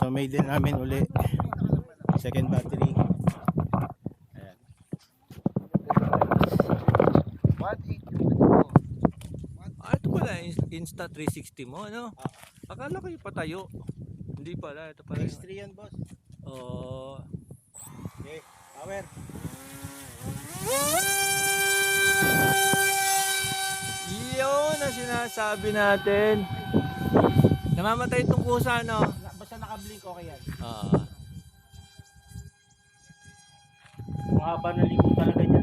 maiden namin uli. Second battery. Ayan. Ito pala, Insta 360 mo, ano? Akala ko yung patayo. Hindi pala, ito pala. X3 yan, boss. Oh. Okay, power. Yun ang sinasabi natin. Namamatay itong kusa, no? Basta naka-blink, okay yan. Mahaba na likod talaga niya.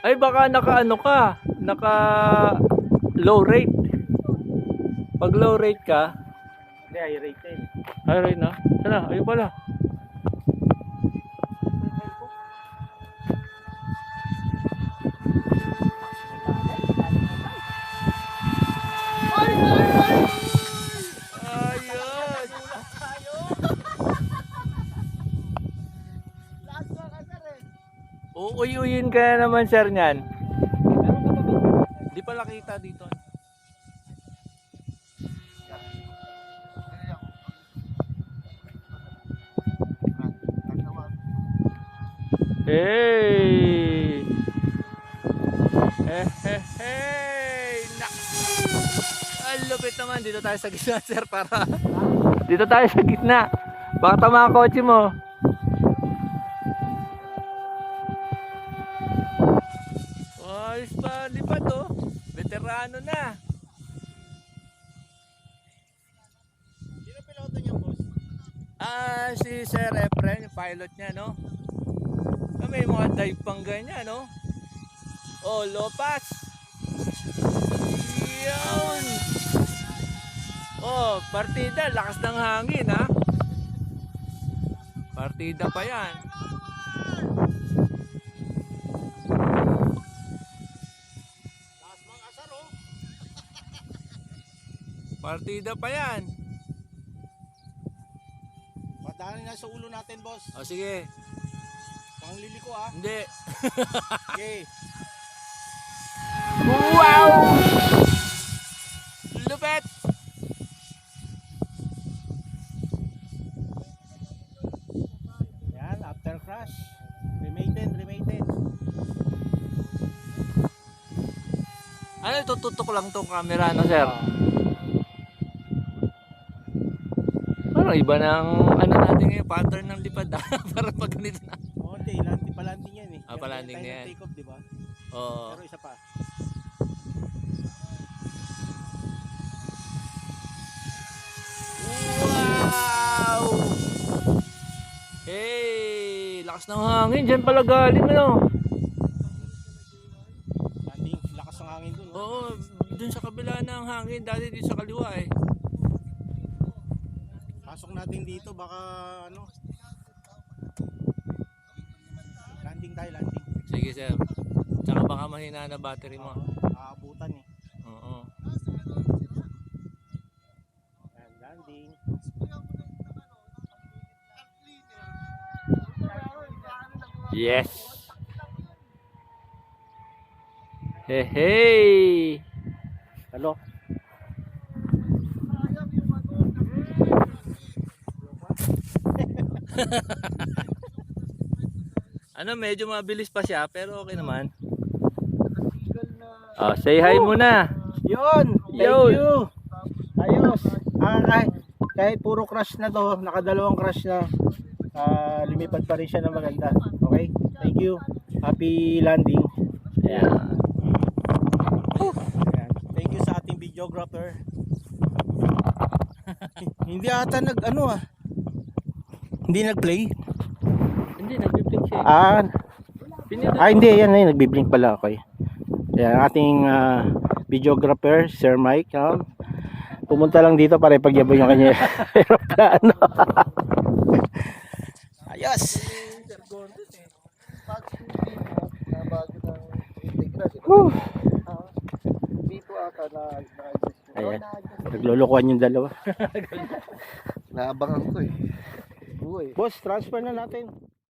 Ay, baka naka-ano ka? Naka low rate. Pag low rate ka, Hindi, high rate na yun. high rate na? Sana, ayun pala. Ayun! Uuy-uyin ka na naman, sir, niyan. Di pala kita dito. Hey! Hey! Ang lupit naman. Dito tayo sa gitna, sir, para dito tayo sa gitna. Baka tama ang kotse mo. Ayos pa, lipad, oh. Veterano na. Sino piloto niya, boss? Si Sir Efren, yung pilot niya, no? May mga dive pang ganyan, no? Oh, lopas. Yun. Oh, partida, lakas ng hangin, ha? Partida pa yan. Lakas mga asar, oh. Partida pa yan. Padaanin na sa ulo natin, boss. O, sige. Pang liliko, ah. Hindi. Okay. Wow! Lupet! Yan, after crash. Remaintain. Ano, tututok lang tong camera, no, sir? Parang iba ng ano natin ngayon, pattern ng lipad. Parang pag ganito na. Oo, hindi, palanding yan eh. Palanding na yan. Take off, di ba? Oo. Pero isa pa. Wow! Hey! Lakas ng hangin. Diyan pala galing, ano? Landing, lakas ng hangin dun. Oh. Oo, dun sa kabila ng hangin. Dati dito sa kaliwa, eh. Pasok natin dito, baka ano. Landing tayo, landing. Sige, sir. Tsaka baka mahina na battery mo. Aabutan eh. Oo. Yan, landing. Yes! Hey, hey! Hello? Ano, medyo mabilis pa siya, pero okay naman. Oh, say hi muna. Yun! Thank Yun. you! Ayos! Kahit puro crash na to, nakadalawang crash na, lumipad pa rin siya ng maganda. Okay? Thank you. Happy landing. Ayan. Ayan. Thank you sa ating videographer. Hindi ata hindi nag-play. Hindi, nag-blink siya. Hindi, yan na nagbi-blink pala ako eh. Ayan, ating videographer, Sir Mike. Pumunta lang dito para ipagyabay yung kanya aeroplano. Ayos! Dito ata na-adjust. Ayan, naglulukuhan yung dalawa. Naabangan ko eh. Boss, transfer na natin.